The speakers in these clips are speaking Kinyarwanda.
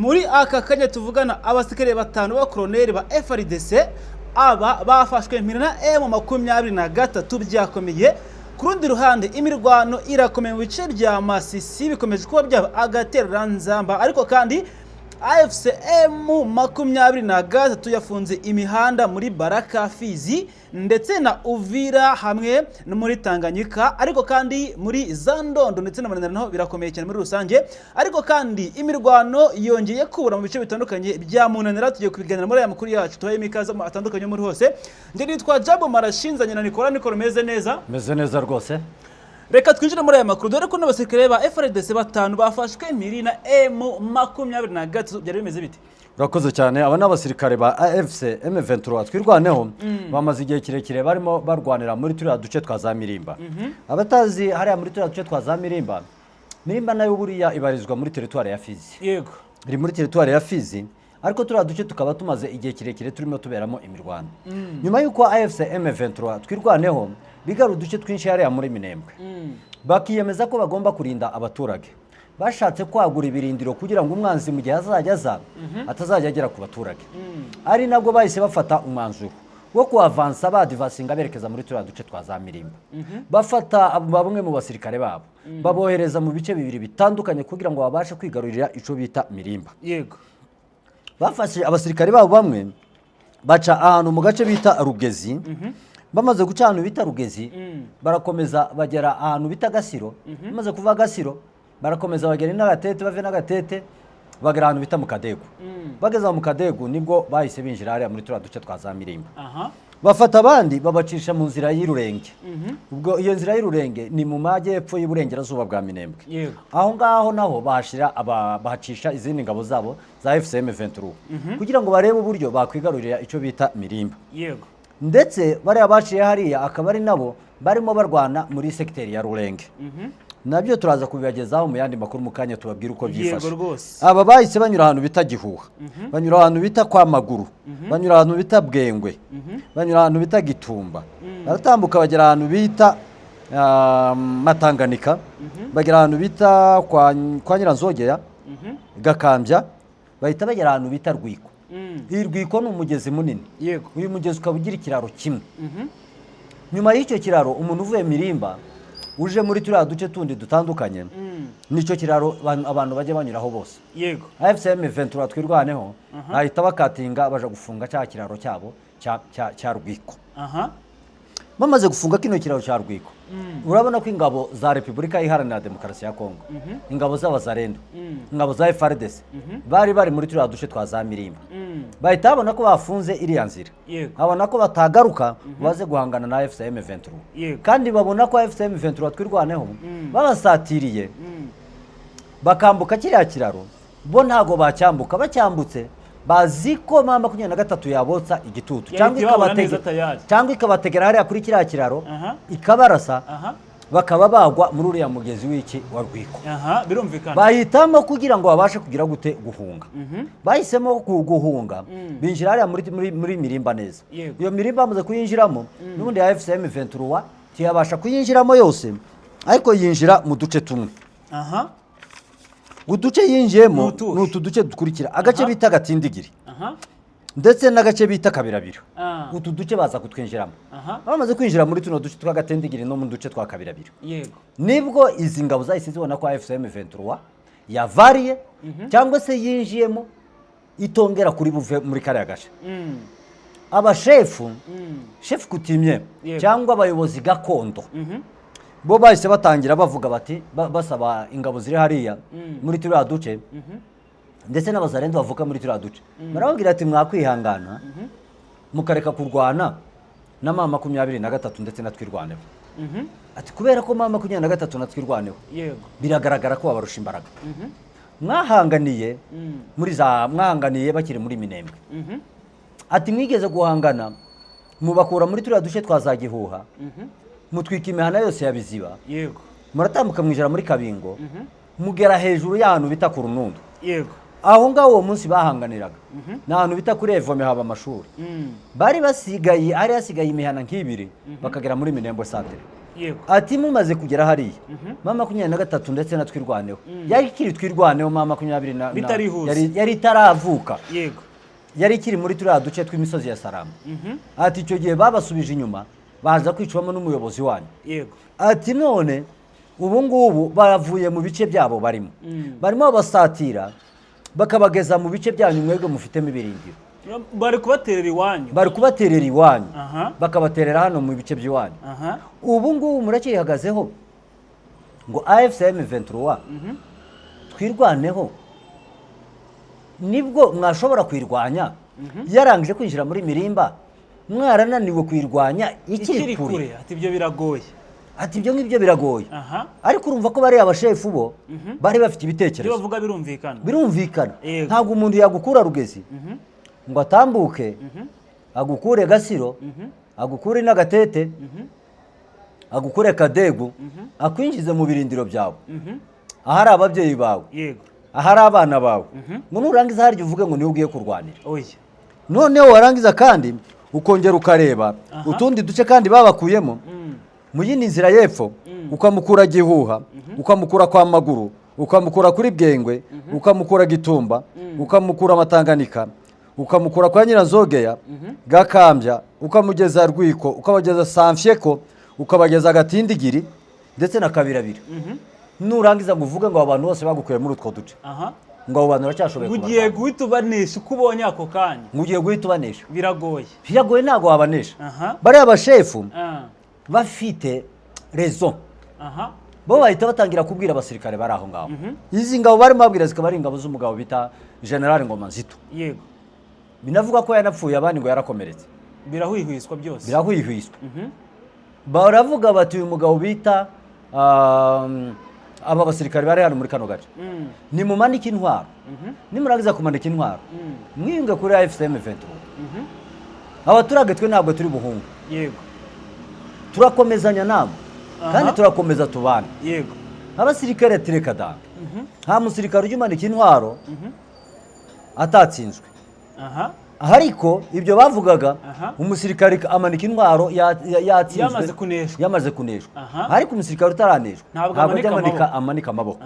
muri aka kanya tuvugana abasirikare batanu ba koloneli ba FARDC aba bafashwe mpirana M23 byakomeye. Ku rundi ruhande imirwano irakomeye mu bice bya Masisi bikomeje kuba byaba agatereranzamba, ariko kandi AFC M23 yafunze imihanda muri Baraka, Fizi ndetse na Uvira hamwe no muri Tanganyika, ariko kandi muri Zandondo ndetse na Manana naho birakomeye cyane muri rusange. Ariko kandi imirwano yongeye kubura mu bice bitandukanye bya Munanira. Tugiye kubiganira muri aya makuru yacu tuhaye imikaze atandukanye muri hose. Nge nitwa Jabo Marashinzanye na Nicola meze neza? Meze neza rwose. Reka twinjire muri aya makuru dore ko n'abasirikare ba FARDC batanu bafashwe mpiri na M23 byari bimeze bite? Urakoze cyane. Aba n'abasirikare ba AFC M23 twirwaneho bamaze igihe kirekire barimo barwanira muri turiya duce twa za Mirimba. Abatazi hariya muri turiya duce twa za Mirimba nayo buriya ibarizwa muri territoire ya Fizi. Yego. Iri muri territoire ya Fizi, ariko turiya duce tukaba tumaze igihe kirekire turimo tuberamo imirwano. Nyuma yuko AFC M23 twirwaneho bigaru uduce twinshi hariya muri Minembwe, bakiyemeza ko bagomba kurinda abaturage. Bashatse kwagura ibirindiro kugira ngo umwanzi mu gihe azajya atazajya agera ku baturage. Ari nabwo bahise bafata umwanzuro wo kuavansa badivasinga berekeza muri turiya duce twa za Mirimba. Bafata bamwe mu basirikare babo babohereza mu bice bibiri bitandukanye kugira ngo babashe kwigarurira ico bita Mirimba. Yego. Bafashe abasirikare babo bamwe baca ahantu mu gace bita Rugezi. Bamaze guca ahantu bita Rugezi barakomeza bagera ahantu bita Gasiro. Bamaze kuva Gasiro barakomeza bagera n'Agatete, bave n'Agatete bagera ahantu bita mu Kadego. Bageza mu Kadego nibwo bahise binjira hariya muri turiya duce twa za Mirimba. Bafata abandi babacisha mu nzira y'Irurenge. Ubwo iyo nzira y'Irurenge ni mu majyepfo y'uburengerazuba bwa Minembwe. Aho ngaho naho bahacisha izindi ngabo zabo za FCM 23 kugira ngo barebe uburyo bakwigarurira ico bita Mirimba. Yego. Ndetse bariya baciye hariya akaba ari nabo barimo barwana muri sekiteri ya Rurenge. Nabyo turaza kubibagezaho mu yandi makuru mu kanya tubabwira uko byifashe. Aba bahise banyura ahantu bita Gihuha, banyura ahantu bita kwa Maguru, banyura ahantu bita Bwengwe, banyura ahantu bita Gitumba, baratambuka bagera ahantu bita Matanganika, bagera ahantu bita kwa Nyiranzogera, Gakambya, bahita bagera ahantu bita Rwiko. Rwiko ni umugezi munini. Yego. Uyu mugezi ukaba ugira ikiraro kimwe. Nyuma y'icyo kiraro umuntu uvuye Mirimba uje muri turiya duce tundi dutandukanye nicyo kiraro abantu bajye banyuraho bose. Yego. AFCM 23 twirwaneho bahita bakatinga baje gufunga cya kiraro cyabo cya Rwiko. Bamaze gufunga kino kiraro cya Rwiko, urabona ko ingabo za Repubulika Iharanira Demokarasi ya Kongo, ingabo z'abazarendo, ingabo za FARDC bari muri turiya duce twa za Mirimba. Bahita babona ko bafunze iriya nzira, babona ko batagaruka baze guhangana na FCM 23, kandi babona ko FCM 23 twirwaneho babasatiriye bakambuka kiriya kiraro. Bo ntago bacyambuka, bacyambutse bazi ko mama 23 yabotsa igitutu cyangwa ikabategera hariya kuri kiriya kiraro ikabarasa bakaba bagwa muri uriya mugezi w'iki wa Rwiko. Birumvikana. Bahitamo kugira ngo babashe kugira gute guhunga. Bahisemo guhunga binjira hariya muri Mirimba neza. Iyo Mirimba bamaze kuyinjiramo n'ubundi ya FCM 23 tiyabasha kuyinjiramo yose, ariko yinjira mu duce tumwe. Uduce yinjiyemo n'utu duce dukurikira agace bita Gatindigiri ndetse n'agace bita Kabirabiro. Utu duce baza kutwinjiramo. Bamaze kwinjira muri tuno duce twa Gatindigiri no mu duce twa Kabirabiro. Yego. Nibwo izi ngabo zahise zibona ko FCM 23 yavariye cyangwa se yinjiyemo itongera kuri buve muri kariya gace. Abashefu chef kutimye cyangwa abayobozi gakondo bo bahise batangira bavuga bati basaba ingabo ziri hariya muri turiya duce ndetse n'abazarendo bavuka muri turiya duce, barababwira ati mwakwihangana mukareka kurwana na mama 23 ndetse na twirwaneho. Ati kubera ko mama 23 na twirwaneho biragaragara ko babarusha imbaraga. Mwahanganiye mwahanganiye bakiri muri Minembwe. Ati mwigeze guhangana mubakura muri turiya duce twa Gihuha, mutwika imihana yose ya Biziba. Yego. Muratambuka mwijara muri Kabingo, mugera hejuru y'ahantu bita ku Runundu. Yego. Aho ngaho uwo munsi bahanganiraga n'ahantu bita kuri Evome haba amashuri. Bari basigaye ari hasigaye imihana nk'ibiri bakagera muri Minembwe Centre. yego ati mumaze kugera hariya mama 23 ndetse na twirwaneho yari kiri twirwaneho mama 20 yari itaravuka yego yari kiri muri turiya duce tw'imisozi ya Salama ati icyo gihe babasubije inyuma baza kwicwamo n'umuyobozi wanyu yego ati none ubu ngubu baravuye mu bice byabo barimo basatira bakabageza mu bice byanyu mwebwe mufitemo ibirindiro bari kubaterera iwanyu bakabaterera hano mu bice by'iwanyu ubu ngubu muracyihagazeho ngo AFCM 23 twirwaneho nibwo mwashobora kwirwanya yarangije kwinjira muri Mirimba mwarananiwe kwirwanya ikiri kure ati ibyo biragoye ati ibyo ngibyo biragoye ariko urumva ko bari abashefu bo bari bafite ibitekerezo bavuga birumvikana ntabwo umuntu yagukura Rugezi ngo atambuke agukure Gasiro agukure n'Agatete agukure Kadegu akwinjize mu birindiro byawe ahari ababyeyi bawe yego ahari abana bawe ngo nurangiza haryo uvuge ngo niwe ugiye kurwanira oya noneho warangiza kandi ukongera ukareba utundi duce kandi babakuyemo mu yindi nzira y'epfo ukamukura Gihuha ukamukura kwa Maguru ukamukura kuri Bwengwe ukamukura Gitumba ukamukura Matanganika ukamukura kwa Nyiranzogeya Gakambya ukamugeza Rwiko ukabageza Samfyeko ukabageza Gatindigiri ndetse na Kabirabira nurangiza ngo uvuge ngo abantu bose bagukuye muri utwo duce ngo abo bantu baracyashoboye kuba ugiye guhita ubanesha uko ubonye ako kanya ngo ugiye guhita ubanesha biragoye ntabwo wabanesha bari abashefu bafite rezo bo bahita batangira kubwira abasirikare bari aho ngaho izi ngabo barimo babwira zikaba ari ingabo z'umugabo bita General Ngoma Nzito yego binavuga ko yanapfuye abandi ngo yarakomeretse birahwihwiswa byose baravuga bati uyu mugabo bita aba basirikare bari hano muri kano gace ni mumanike intwaro nimurangiza kumanika intwaro mwiyunge kuri AFCM 23 abaturage twe ntabwo turi buhungu yego turakomezanya nabo kandi turakomeza tubana yego abasirikare tireka da nta musirikare ujya umanika intwaro atatsinzwe ariko ibyo bavugaga umusirikare amanika intwaro yatsinzwe yamaze kuneshwa ariko umusirikare utaraneshwa ntabwo ajya amanika amaboko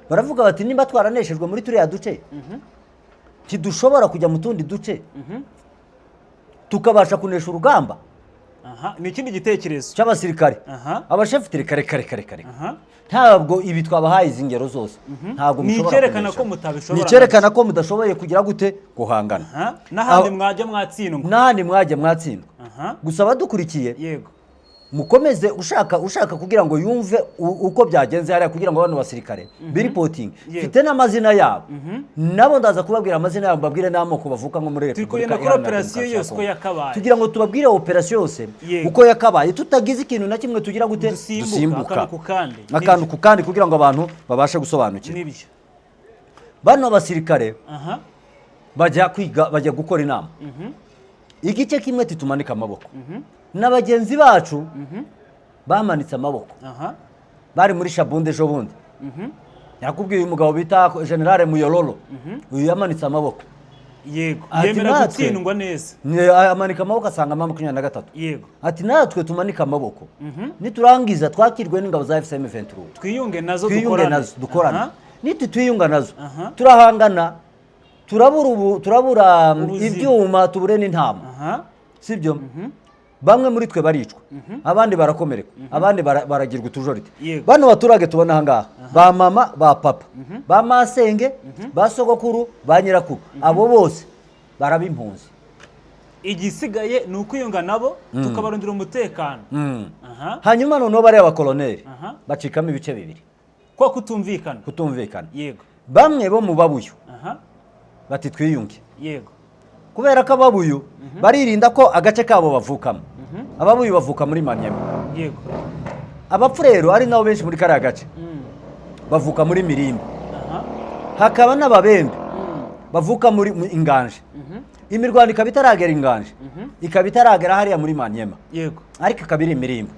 baravuga bati nimba twaraneshejwe muri turiya duce tidushobora kujya mu tundi duce tukabasha kunesha urugamba ni ikindi gitekerezo cy'abasirikare abashefu kare ntabwo ibi twabahaye izi ngero zose ntabwo mushobora nicyerekana ko mudashoboye kugira gute guhangana n'ahandi mwajya mwatsindwa gusa abadukurikiye yego mukomeze ushaka kugira ngo yumve uko byagenze hariya kugira ngo bano basirikare biripoting mfite n'amazina yabo nabo ndaza kubabwira amazina yabo mbabwire n'amoko bavuka nko muri Repubulika Iharanira Demokarasi yose ko yakabaye tugira ngo tubabwire operation yose uko yakabaye tutagize ikintu na kimwe tugira gute dusimbuka akantu ku kandi kugira ngo abantu babashe gusobanukirwa bano basirikare bajya kwiga bajya gukora inama igice kimwe titumanika amaboko n'abagenzi bacu bamanitse amaboko bari muri Shabunde ejo bundi yakubwiye uyu mugabo bita General Muyororo uyu yamanitse amaboko yego yemera gutsindwa neza amanika amaboko asanga 23 yego ati natwe tumanika amaboko niturangiza twakirwe n'ingabo za AFCM 23 twiyunge nazo dukorana twiyunga nazo turahangana turabura ibyuma tubure n'intama sibyo bamwe muri twe baricwa abandi barakomereka abandi baragirwa utujorite bano baturage tubona aha ngaha ba mama ba papa ba masenge ba sogokuru ba nyirakuru abo bose barabimpunzi igisigaye ni ukwiyunga nabo tukabarundira umutekano hanyuma noneho bari abakoloneli bacikamo ibice bibiri ko kutumvikana yego bamwe bo mu babuyo bati twiyunge yego kubera ko ababuyu baririnda ko agace kabo bavukamo ababuyu bavuka muri Manyema yego abapfu rero ari nabo benshi muri kariya gace bavuka muri Mirimba hakaba n'ababembe bavuka muri inganje imirwano ikaba itaragera inganje ikaba itaragera hariya muri Manyema yego ariko ikaba iri imirimbo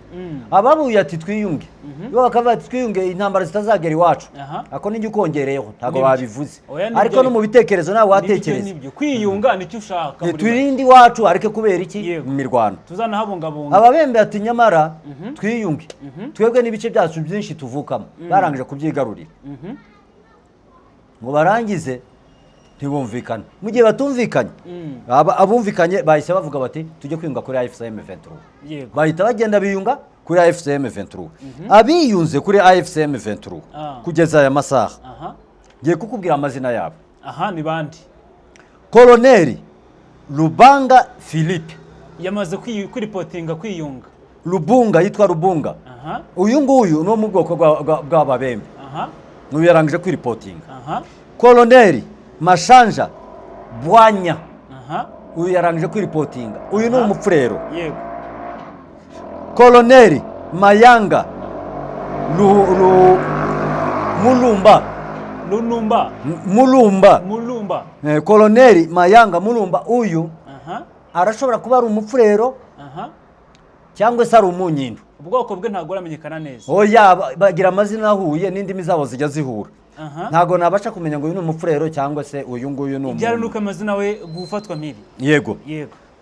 ababuye ati twiyunge bo bakavuga ati twiyunge intambara zitazagera iwacu ako n'ijye ukongereyeho ntago babivuze ariko no mu bitekerezo nawe watekereza kwiyunga nicyo ushaka twirinde iwacu ariko kubera iki mu mirwano tuzanahabungabunga ababembe ati nyamara twiyunge twebwe n'ibice byacu byinshi tuvukamo barangije kubyigarurira ngo barangize ntibumvikana mu gihe batumvikanye abumvikanye bahise bavuga bati tujye kwiyunga kuri AFCM 23 bahita bagenda biyunga kuri AFCM 23 abiyunze kuri AFCM 23 kugeza aya masaha ngiye kukubwira amazina yabo ni bandi Colonel Lubanga Philippe yamaze kuripotinga kwiyunga Lubunga yitwa Lubunga uyu nguyu no mu bwoko bw'ababembe n'uyu yarangije kwiripotinga Colonel Mashanja Bwanya uyu yarangije kwiripotinga uyu ni umupfurero yego Colonel Mayanga Mulumba Colonel Mayanga Mulumba uyu arashobora kuba ari umupfurero cyangwa se ari umunyindo ubwoko bwe ntago uramenyekana neza oya bagira amazina ahuye n'indimi zabo zijya zihura ntago nabasha kumenya ngo uyu ni umupfurero cyangwa se uyu nguyu ni umuntu nuko amazina we gufatwa mibi yego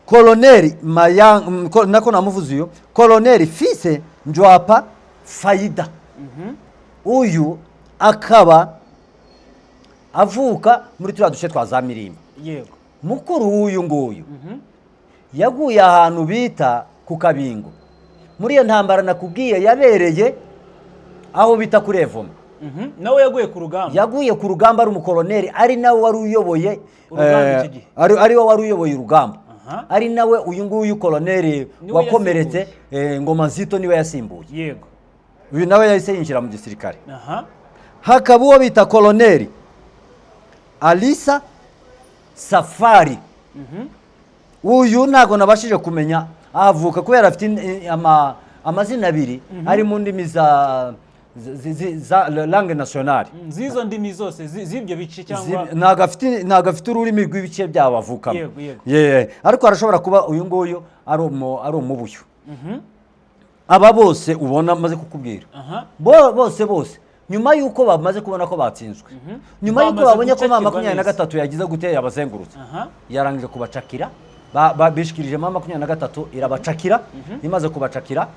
Colonel Mayanga nako namuvuze uyu Colonel Fise Njwapa Faida uyu akaba avuka muri turiya duce twa za Mirimba yego mukuru w'uyu nguyu yaguye ahantu bita ku Kabingo muri iyo ntambara nakubwiye yabereye aho bita kuri Evoma nawe yaguye ku rugamba ari umukoloneli ari nawe wari uyoboye ari we wari uyoboye urugamba ari nawe uyu nguyu koloneli wakomeretse Ngoma Nzito niwe yasimbuye yego uyu nawe yahise yinjira mu gisirikare hakaba uwo bita koloneli Alisa Safari uyu ntago nabashije kumenya avuka kubera afite amazina abiri ari mu ndimi za langue nationale zizo ndimi zose z'ibyo bice cyangwa ntago afite ururimi rw'ibice byabo avukamo ariko arashobora kuba uyu nguyu ari umubuyo aba bose ubona maze kukubwira bose nyuma yuko bamaze kubona ko batsinzwe nyuma yuko babonye ko 23 yagize gute yabazengurutse yarangije kubacakira bishikirije 23 irabacakira imaze kubacakira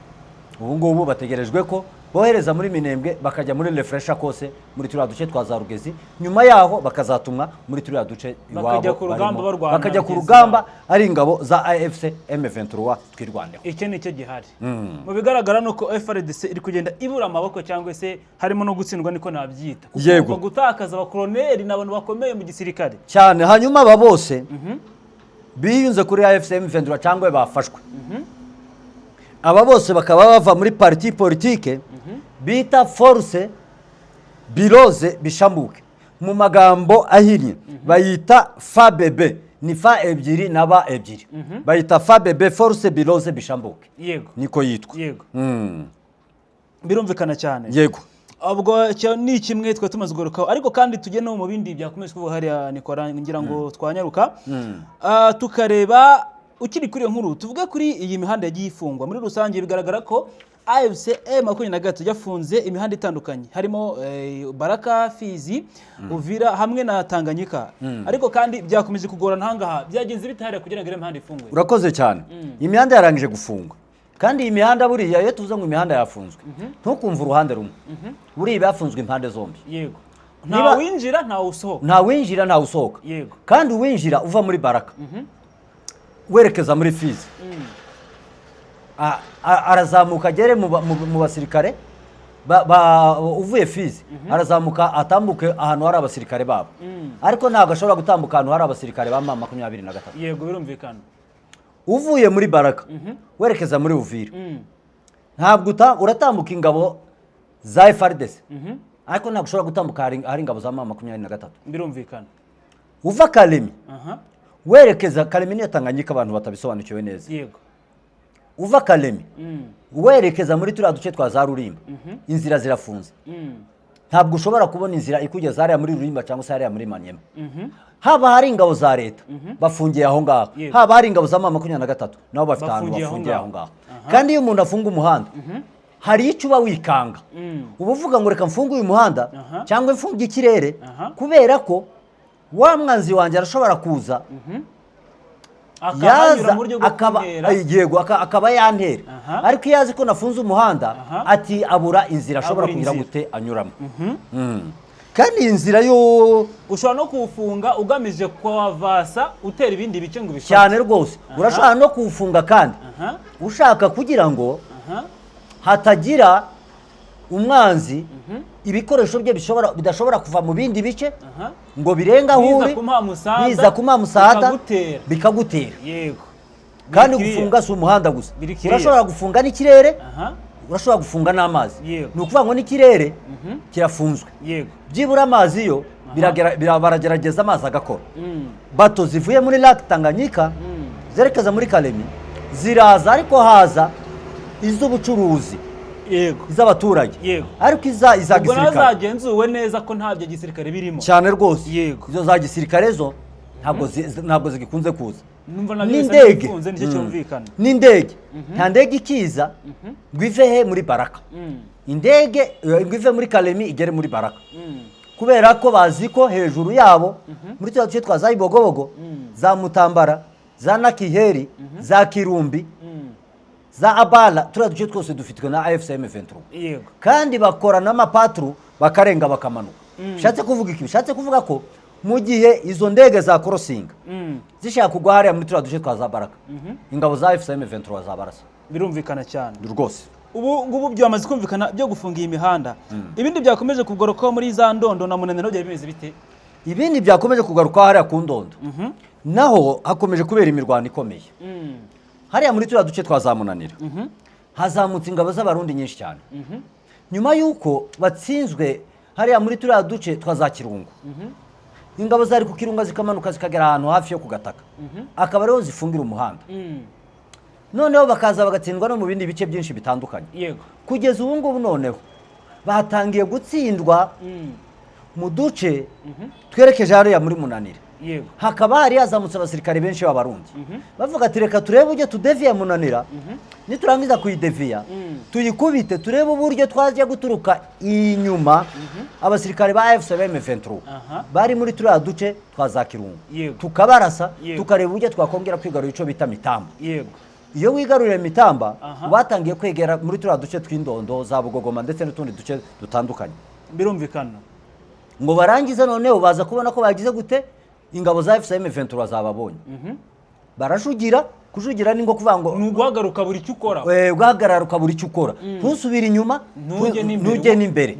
ubu ngubu bategerejwe ko bohereza muri Minembwe bakajya muri refresher kose muri turiya duce twa za Rugezi nyuma yaho bakazatumwa muri turiya duce iwabo bakajya ku rugamba ari ingabo za AFC M23 twirwandeho icyo nicyo gihari mu bigaragara nuko FRDC iri kugenda ibura amaboko cyangwa se harimo no gutsindwa niko nabyita kuko gutakaza abakoloneli n'abantu bakomeye mu gisirikare cyane hanyuma aba bose biyunze kuri AFC M23 cyangwa bafashwe aba bose bakaba bava muri parti politique bita Force Biroze Bishambuke mu magambo ahinnye bayita FABB ni fa ebyiri na ba ebyiri bayita FABB Force Biroze Bishambuke yego niko yitwa yego birumvikana cyane yego ubwo cyo ni kimwe twa tumaze gurukaho ariko kandi tujye no mu bindi byakomeje kuvuga hariya Nikora ngira ngo twanyaruka tukareba ukiri kuri iyo nkuru tuvuge kuri iyi mihanda yagiye ifungwa muri rusange bigaragara ko AFC M23 yafunze imihanda itandukanye harimo Baraka Fizi Uvira hamwe na Tanganyika ariko kandi byakomeje kugorana hangaha byagenze bitahari kugira ngo ile mihanda ifungwe urakoze cyane imihanda yarangije gufungwa kandi iyi mihanda buriya iyo tuvuze ngo imihanda yafunzwe ntukumva uruhande rumwe buriya bafunzwe impande zombi yego nta winjira nta usohoka nta winjira nta usohoka yego kandi uwinjira uva muri Baraka werekeza muri Fizi arazamuka agere mu basirikare uvuye Fizi arazamuka atambuke ahantu hari abasirikare babo ariko ntago ashobora gutambuka ahantu hari abasirikare ba 23 yego birumvikana uvuye muri Baraka werekeza muri Uvira ntabwo uratambuka ingabo za FARDC ariko ntabwo ushobora gutambuka hari ingabo za 23 birumvikana uva Kalemi werekeza Kalemi ni Tanganyika abantu batabisobanukiwe neza yego uva Kalemi werekeza muri turiya duce twa za Rulimba inzira zirafunze ntabwo ushobora kubona inzira ikugeza hariya muri Rulimba cyangwa se hariya muri Manyema. Haba hari ingabo za leta bafungiye aho ngaho, haba hari ingabo za M23 nabo bafite ahantu bafungiye aho ngaho. Kandi iyo umuntu afunga umuhanda hari icyo uba wikanga, uba uvuga ngo reka mfunge uyu muhanda cyangwa mfunge ikirere, kubera ko wa mwanzi wanjye arashobora kuza yaza akaba yantera, ariko iyo azi ko nafunze umuhanda ati abura inzira ashobora kugira gute anyuramo. Kandi iyi nzira yo ushobora no kuwufunga ugamije kwavasa utera ibindi bice ngo bifate cyane rwose. Urashobora no kuwufunga kandi ushaka kugira ngo hatagira umwanzi ibikoresho bye bidashobora kuva mu bindi bice ngo birenga huri biza kuma musada bikagutera. Yego. Kandi gufunga si umuhanda gusa, urashobora gufunga n'ikirere, urashobora gufunga n'amazi. Ni ukuvuga ngo n'ikirere kirafunzwe. Yego. Byibura amazi yo baragerageza amazi agakora. Bato zivuye muri Lac Tanganyika zerekeza muri Kalemi ziraza, ariko haza iz'ubucuruzi, yego, iz'abaturage, yego, ariko iza gisirikare ubwo zagenzuwe neza ko nta bya gisirikare birimo cyane rwose. Yego. Izo za gisirikare zo ntabwo zigikunze kuza. N'indege n'indege nta ndege ikiza ngo ive he muri Baraka, indege ngo ive muri Kalemi igere muri Baraka, kubera ko bazi ko hejuru yabo muri cyo twa za Ibogobogo, za Mutambara, za Nakiheri, za Kirumbi, za Abala, turiya duce twose dufitwe na AFCM 23. Yego. Kandi bakora n'amapatru bakarenga bakamanuka. Bishatse kuvuga iki? Bishatse kuvuga ko mu gihe izo ndege za crossing zishaka kugwa hariya muri turiya duce twa za Baraka, ingabo za AFCM 23 zabarasa. Birumvikana cyane rwose. Ubu ngubu byamaze kumvikana byo gufunga iyi mihanda. Ibindi byakomeje kugaruka muri za Ndondo na Munaniro byo bimeze bite? Ibindi byakomeje kugaruka hariya ku Ndondo naho hakomeje kubera imirwano ikomeye. Hariya muri turiya duce twa za Munaniro hazamutse ingabo z'abarundi nyinshi cyane, nyuma yuko batsinzwe hariya muri turiya duce twa za Kirungu. Ingabo zari ku Kirunga zikamanuka zikagera ahantu hafi yo kugataka, akaba ariho zifungira umuhanda. Noneho bakaza bagatsindwa no mu bindi bice byinshi bitandukanye. Yego. Kugeza ubu ngubu noneho batangiye gutsindwa mu duce twerekeje hariya muri Munaniro. Yego. Hakaba hari yazamutse abasirikare benshi b'abarundi bavuga ati reka turebe uburyo tudeviya Munanira, niturangiza kuyideviya tuyikubite turebe uburyo twaje guturuka inyuma. Abasirikare ba AFCM 23 bari muri turiya duce twa za Kirungu, tukabarasa tukareba uburyo twakongera kwigarurira ico bita Mitamba. Yego. Iyo wigarurira Mitamba batangiye kwegera muri turiya duce tw'Indondo za Bugogoma ndetse n'utundi duce dutandukanye. Birumvikana ngo barangiza noneho baza kubona ko bagize gute ingabo za AFCM 23 zababonye. Barashugira, kujugira ni ngo kuvuga ngo nuguhagaruka buri cyo ukora, ugahagaruka buri cyo ukora, ntusubira inyuma, ntujye n'imbere,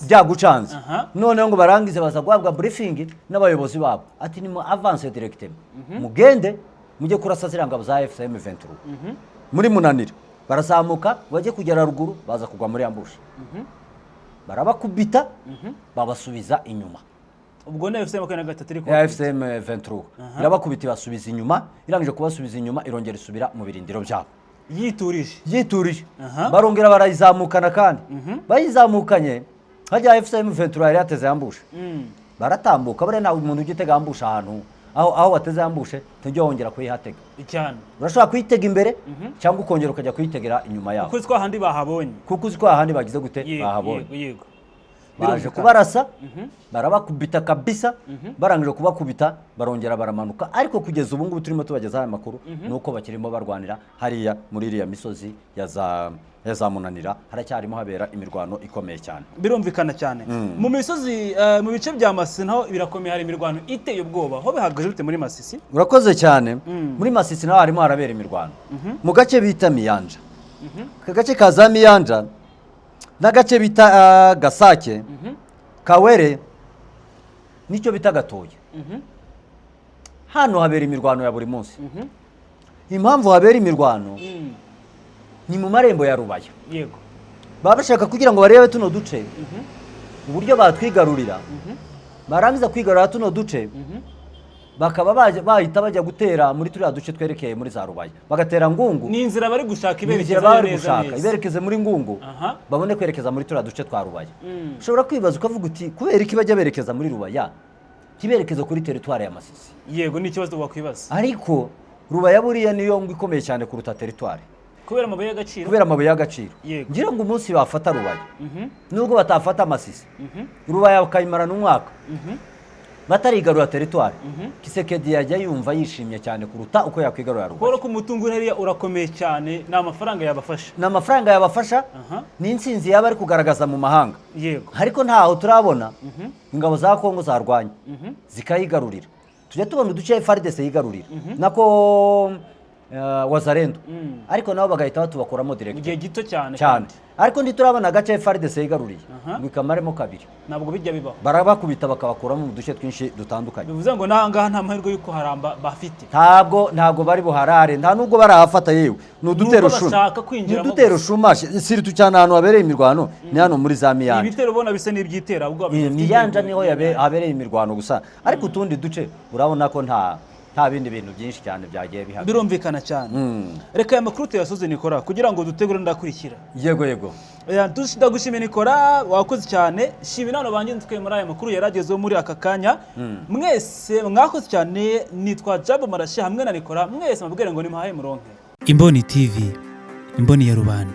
byagucanze. Noneho ngo barangize baza guhabwa briefing n'abayobozi babo ati ni mu avance directement, mugende mujye kurasa zira ngabo za AFCM 23 muri Munaniro. Barazamuka bajye kugera ruguru, baza kugwa muri ambush, barabakubita babasubiza inyuma. Ubwo na AFCM 23 iri ko AFCM 23 irabakubita basubiza inyuma, irangije kubasubiza inyuma irongera isubira mu birindiro byabo yiturije. Barongera barayizamukana kandi bayizamukanye hajya AFCM 23 yari yateze ambushe, baratambuka bare nawe umuntu ugitega ambusha ahantu aho wateze ambushe tujye wongera kuyihatega cyane. Urashobora kuyitega imbere cyangwa ukongera ukajya kuyitegera inyuma yaho, kuko twa handi bahabonye, kuko uzi ko ahandi bagize gute bahabonye. Yego. Baje kubarasa barabakubita kabisa, barangije kubakubita barongera baramanuka. Ariko kugeza ubu ngubu turimo tubageza aya makuru nuko bakirimo barwanira hariya muri iriya misozi ya za Munanira, haracyarimo habera imirwano ikomeye cyane. Birumvikana cyane. Mu misozi mu bice bya Masisi naho birakomeye, hari imirwano iteye ubwoba. Ho bihagaje bite muri Masisi? Urakoze cyane. Muri Masisi naho harimo harabera imirwano mu gace bita Miyanja, kagace kaza Miyanja n'agace bita Gasake, Kawere nicyo bita Gatoye. Hano habera imirwano ya buri munsi. Impamvu habera imirwano ni mu marembo ya Rubaya. Yego. Baba bashaka kugira ngo barebe tuno duce uburyo batwigarurira, barangiza kwigarurira tuno duce bakaba bahita bajya gutera muri turiya duce twerekeye muri za Rubaya bagatera Ngungu. Ni inzira bari gushaka iberekeza muri Ngungu babone kwerekeza muri turiya duce twa Rubaya. Ushobora kwibaza ukavuga uti kubera iki bajya berekeza muri Rubaya kiberekeza kuri teritwari ya Masisi? Yego ni ikibazo wakwibaza. Ariko Rubaya buriya niyo ngo ikomeye cyane kuruta teritwari kubera amabuye y'agaciro. Ngira ngo umunsi bafata Rubaya nubwo batafata Masisi Rubaya bakayimarana umwaka batarigarura teritwari Kisekedi yajya yumva yishimye cyane kuruta uko yakwigarura Rubaya. Koro ku mutungo hariya urakomeye cyane n'amafaranga yabafasha ni insinzi yaba ari kugaragaza mu mahanga. Yego ariko ntaho turabona ingabo za Kongo zarwanya zikayigarurira. Tujya tubona uduce FARDC yigarurira nako Wazalendo ariko nabo bagahita batubakuramo direct igihe gito cyane ariko nditurabona agace FARDC yigaruriye ngo ikamaremo kabiri. Ntabwo bijya bibaho, barabakubita bakabakuramo mu duce twinshi dutandukanye. Bivuze ngo nanga nta mahirwe yuko haramba bafite. Ntabwo bari buharare, nta nubwo barahafata yewe n'udutero shuma siritu cyane ahantu habereye imirwano ni hano muri za Miyanja. Ibitero ubona bisa n'ibyitera ubwo Miyanja niho habereye imirwano gusa ariko utundi duce urabona ko nta bindi bintu byinshi cyane byagiye bihaba. Birumvikana cyane. Reka aya makuru tuyasoze Nikora kugira ngo dutegure ndakurikira. Yego. Ndagushimiye Nikora, wakoze cyane. Shimira nano banjye ntwe muri aya makuru yaragezeho muri aka kanya. Mwese mwakoze cyane. Nitwa Jabo Marashi hamwe na Nikora. Mwese mabwire ngo nimuhaye muronke. Imboni TV, imboni ya rubanda.